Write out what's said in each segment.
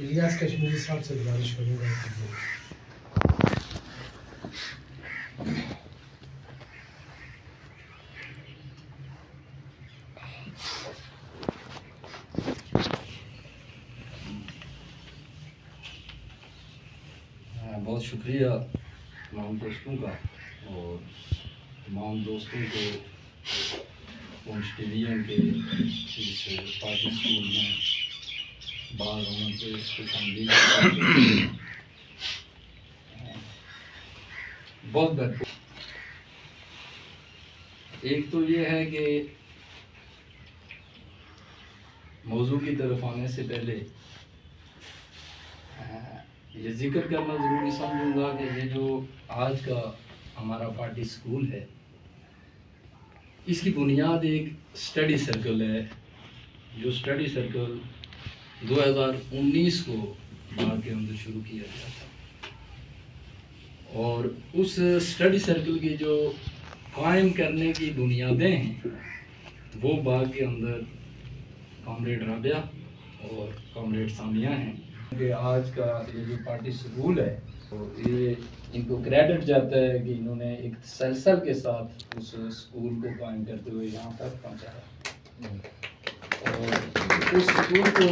इलियास कश्मीरी साहब से गुजारिश करूँगा कि बहुत शुक्रिया तमाम दोस्तों का और तमाम दोस्तों को पहुँच टेलियन के इस पार्टी स्कूल में बाल रमन से खुशामदीद बहुत भरपूर। एक तो ये है कि मौजू की तरफ आने से पहले ये जिक्र करना ज़रूरी समझूंगा कि ये जो आज का हमारा पार्टी स्कूल है, इसकी बुनियाद एक स्टडी सर्कल है, जो स्टडी सर्कल 2019 को बाढ़ के अंदर शुरू किया गया था। और उस स्टडी सर्कल की जो कायम करने की बुनियादें हैं वो बाग के अंदर कॉमरेड राबिया और कॉमरेड सामिया हैं। कि आज का ये जो पार्टी स्कूल है तो ये इनको क्रेडिट जाता है कि इन्होंने एक तसलसल के साथ उस स्कूल को कायम करते हुए यहाँ तक पहुँचाया और उस स्कूल को,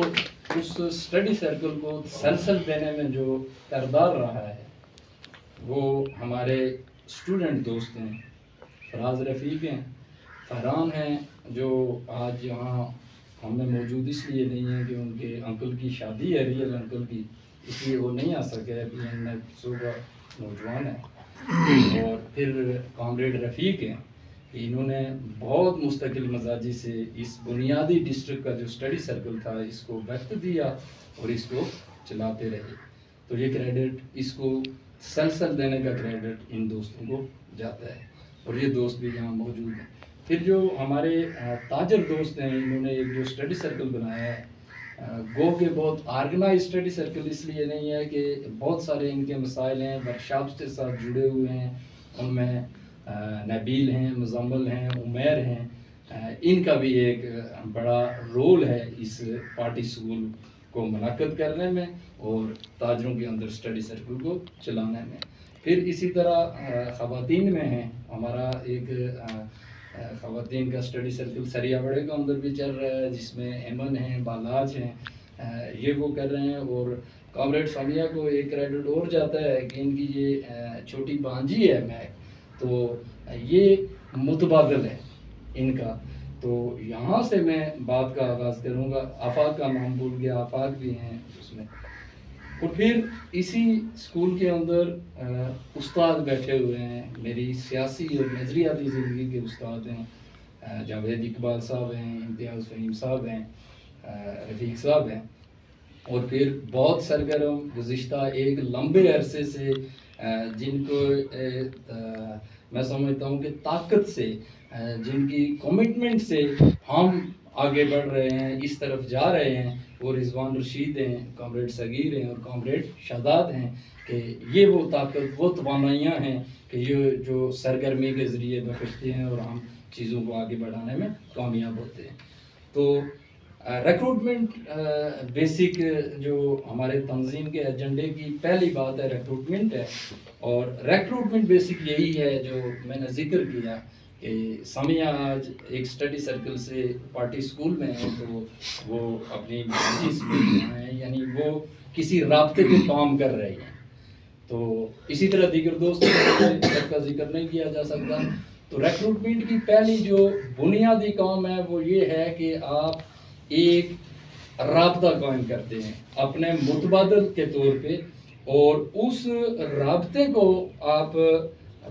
उस स्टडी सर्कल को तसलसल देने में जो किरदार रहा है वो हमारे स्टूडेंट दोस्त हैं, फराज रफ़ीक हैं, फरहान हैं, जो आज यहाँ हमें मौजूद इसलिए नहीं है कि उनके अंकल की शादी है, रियल अंकल की, इसलिए वो नहीं आ सके। अभी इनमें सुबह नौजवान है। और फिर कॉमरेड रफ़ीक हैं, इन्होंने बहुत मुस्तकिल मजाजी से इस बुनियादी डिस्ट्रिक्ट का जो स्टडी सर्कल था इसको वक्त दिया और इसको चलाते रहे। तो ये क्रेडिट, इसको सलसल देने का क्रेडिट इन दोस्तों को जाता है और ये दोस्त भी यहाँ मौजूद हैं। फिर जो हमारे ताजर दोस्त हैं, इन्होंने एक जो स्टडी सर्कल बनाया है, गो के बहुत ऑर्गेनाइज स्टडी सर्कल इसलिए नहीं है कि बहुत सारे इनके मसाइल हैं, वर्कशॉप्स के साथ जुड़े हुए हैं, उनमें नबील हैं, मुजम्मल हैं, उमैर हैं, इनका भी एक बड़ा रोल है इस पार्टी स्कूल को मुनक्कद करने में और ताजरों के अंदर स्टडी सर्कल को चलाने में। फिर इसी तरह ख़वातीन में हैं, हमारा एक ख़वातीन का स्टडी सर्कल सरिया बड़े के अंदर भी चल रहा है, जिसमें एमन हैं, बालाज हैं, ये वो कर रहे हैं। और कॉमरेड सामिया को एक क्रेडिट और जाता है कि इनकी ये छोटी भांजी है महक, तो ये मुतबादल है इनका। तो यहाँ से मैं बात का आगाज़ करूँगा। आफाक का नाम भूल गया, आफाक भी हैं उसमें। और फिर इसी स्कूल के अंदर उस्ताद बैठे हुए हैं, मेरी सियासी और नज़रियाती ज़िंदगी के उस्ताद हैं, जावेद इकबाल साहब हैं, इम्तियाज़ फ़हीम साहब हैं, रफ़ीक साहब हैं। और फिर बहुत सरगर्म गुज़िश्ता एक लंबे अरसे से जिनको मैं समझता हूँ कि ताकत से, जिनकी कमिटमेंट से हम आगे बढ़ रहे हैं, इस तरफ जा रहे हैं, वो रिजवान रशीद हैं, कॉमरेड सगीर हैं और कॉमरेड शादाद हैं कि ये वो ताकत, वो तवानाइयाँ हैं कि ये जो सरगर्मी के ज़रिए बखशते हैं और हम चीज़ों को आगे बढ़ाने में कामयाब होते हैं। तो रिक्रूटमेंट बेसिक जो हमारे तंजीम के एजेंडे की पहली बात है, रिक्रूटमेंट है। और रिक्रूटमेंट बेसिक यही है जो मैंने जिक्र किया कि सामिया आज एक स्टडी सर्कल से पार्टी स्कूल में है, तो वो अपनी स्कूल में है, यानी वो किसी राब्ते पे काम कर रहे हैं। तो इसी तरह दीगर दोस्तों का जिक्र नहीं किया जा सकता। तो रिक्रूटमेंट की पहली जो बुनियादी काम है वो ये है कि आप एक राब्ता कायम करते हैं अपने मुतबादल के तौर पे, और उस राब्ते को आप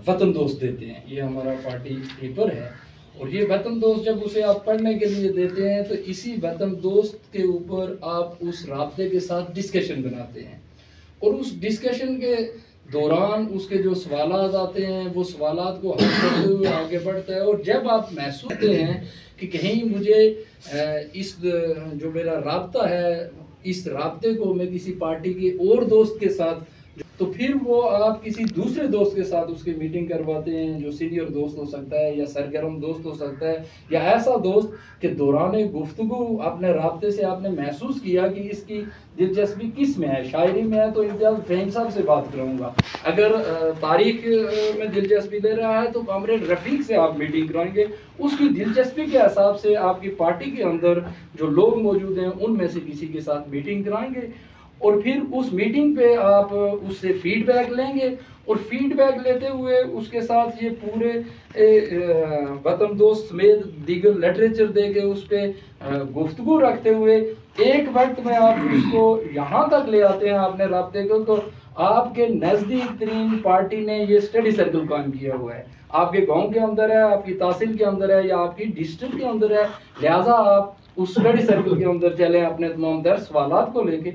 वतन दोस्त देते हैं। ये हमारा पार्टी पेपर है और ये वतन दोस्त जब उसे आप पढ़ने के लिए देते हैं तो इसी वतन दोस्त के ऊपर आप उस राब्ते के साथ डिस्कशन बनाते हैं और उस डिस्कशन के दौरान उसके जो सवालात आते हैं वो सवालात को हल करते हुए आगे बढ़ता है। और जब आप महसूस करते हैं कि कहीं मुझे इस जो मेरा राब्ता है, इस राब्ते को मैं किसी पार्टी के और दोस्त के साथ तो फिर वो आप किसी दूसरे दोस्त के साथ उसकी मीटिंग करवाते हैं, जो सीनियर दोस्त हो सकता है या सरगर्म दोस्त हो सकता है, या ऐसा दोस्त कि दौरान गुफ्तगू अपने राब्ते से आपने महसूस किया कि इसकी दिलचस्पी किस में है। शायरी में है तो इम्तियाज़ फ़हीम साहब से बात करूँगा, अगर तारीख में दिलचस्पी ले रहा है तो कामरेड रफ़ीक से आप मीटिंग कराएंगे। उसकी दिलचस्पी के हिसाब से आपकी पार्टी के अंदर जो लोग मौजूद हैं उनमें से किसी के साथ मीटिंग कराएंगे, और फिर उस मीटिंग पे आप उससे फीडबैक लेंगे, और फीडबैक लेते हुए उसके साथ ये पूरे वतन दोस्त समेत दीगर लिटरेचर दे के उस पर गुफ्तगू रखते हुए एक वक्त में आप उसको यहाँ तक ले आते हैं अपने राब्ते को, तो आपके नज़दीक तरीन पार्टी ने ये स्टडी सर्कल कायम किया हुआ है, आपके गांव के अंदर है, आपकी तहसील के अंदर है या आपकी डिस्ट्रिक्ट के अंदर है। लिहाजा आप उस स्टडी सर्कल के अंदर चलें अपने तमाम दर सवालात को लेके,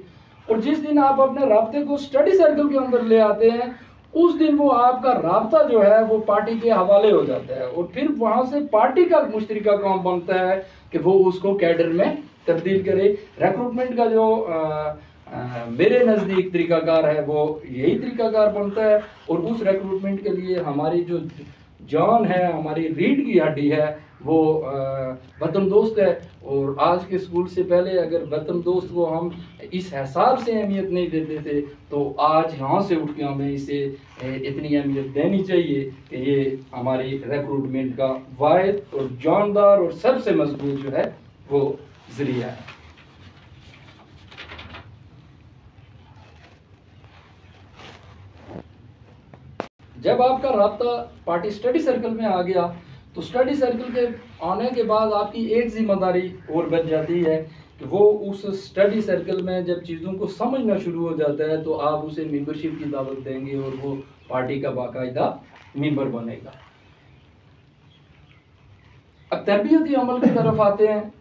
और जिस दिन आप अपने राब्ते को स्टडी सर्कल के अंदर ले आते हैं उस दिन वो आपका राब्ता जो है वो पार्टी के हवाले हो जाता है, और फिर वहाँ से पार्टी का मुश्तरका काम बनता है कि वो उसको कैडर में तब्दील करे। रिक्रूटमेंट का जो मेरे नज़दीक तरीकाकार है वो यही तरीकाकार बनता है, और उस रिक्रूटमेंट के लिए हमारी जो जान है, हमारी रीढ़ की हड्डी है, वो वतन दोस्त है। और आज के स्कूल से पहले अगर वतन दोस्त को हम इस हिसाब से अहमियत नहीं देते थे तो आज यहाँ से उठ के हमें इसे इतनी अहमियत देनी चाहिए कि ये हमारी रिक्रूटमेंट का वाहिद और जानदार और सबसे मजबूत जो है वो जरिया है। जब आपका राब्ता पार्टी स्टडी सर्कल में आ गया तो स्टडी सर्कल के आने के बाद आपकी एक जिम्मेदारी और बच जाती है कि वो उस स्टडी सर्कल में जब चीज़ों को समझना शुरू हो जाता है तो आप उसे मेंबरशिप की दावत देंगे और वो पार्टी का बाकायदा मेंबर बनेगा। अब तरबियती अमल की तरफ आते हैं।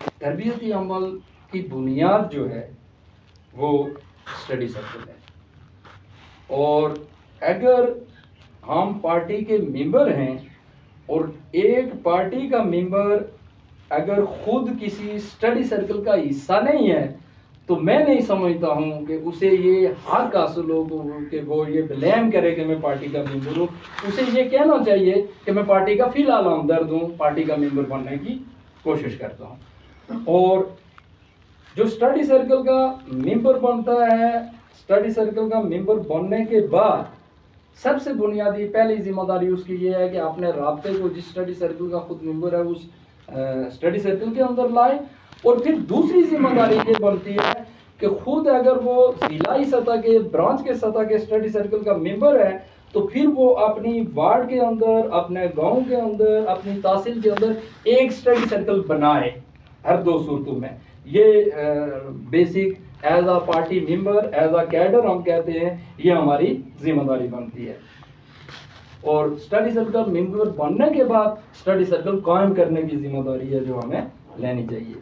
तरबियती अमल की बुनियाद जो है वो स्टडी सर्कल है, और अगर हम पार्टी के मेंबर हैं और एक पार्टी का मेंबर अगर खुद किसी स्टडी सर्कल का हिस्सा नहीं है तो मैं नहीं समझता हूँ कि उसे ये हक हासिल हो कि वो ये ब्लेम करे कि मैं पार्टी का मेंबर हूँ। उसे ये कहना चाहिए कि मैं पार्टी का फ़िलहाल हमदर्द हूँ, पार्टी का मेंबर बनने की कोशिश करता हूँ। और जो स्टडी सर्कल का मेंबर बनता है, स्टडी सर्कल का मेंबर बनने के बाद सबसे बुनियादी पहली जिम्मेदारी उसकी ये है कि अपने राब्ते को जिस स्टडी सर्कल का खुद मेंबर है उस स्टडी सर्कल के अंदर लाए। और फिर दूसरी जिम्मेदारी ये बनती है कि खुद अगर वो जिलाई सतह के, ब्रांच के सतह के स्टडी सर्कल का मेंबर है तो फिर वो अपनी वार्ड के अंदर, अपने गांव के अंदर, अपनी तहसील के अंदर एक स्टडी सर्कल बनाए हर दो सूरतों में। ये बेसिक एज आ पार्टी मेंबर, एज आ कैडर हम कहते हैं, ये हमारी जिम्मेदारी बनती है। और स्टडी सर्कल मेंबर बनने के बाद स्टडी सर्कल कायम करने की जिम्मेदारी है जो हमें लेनी चाहिए।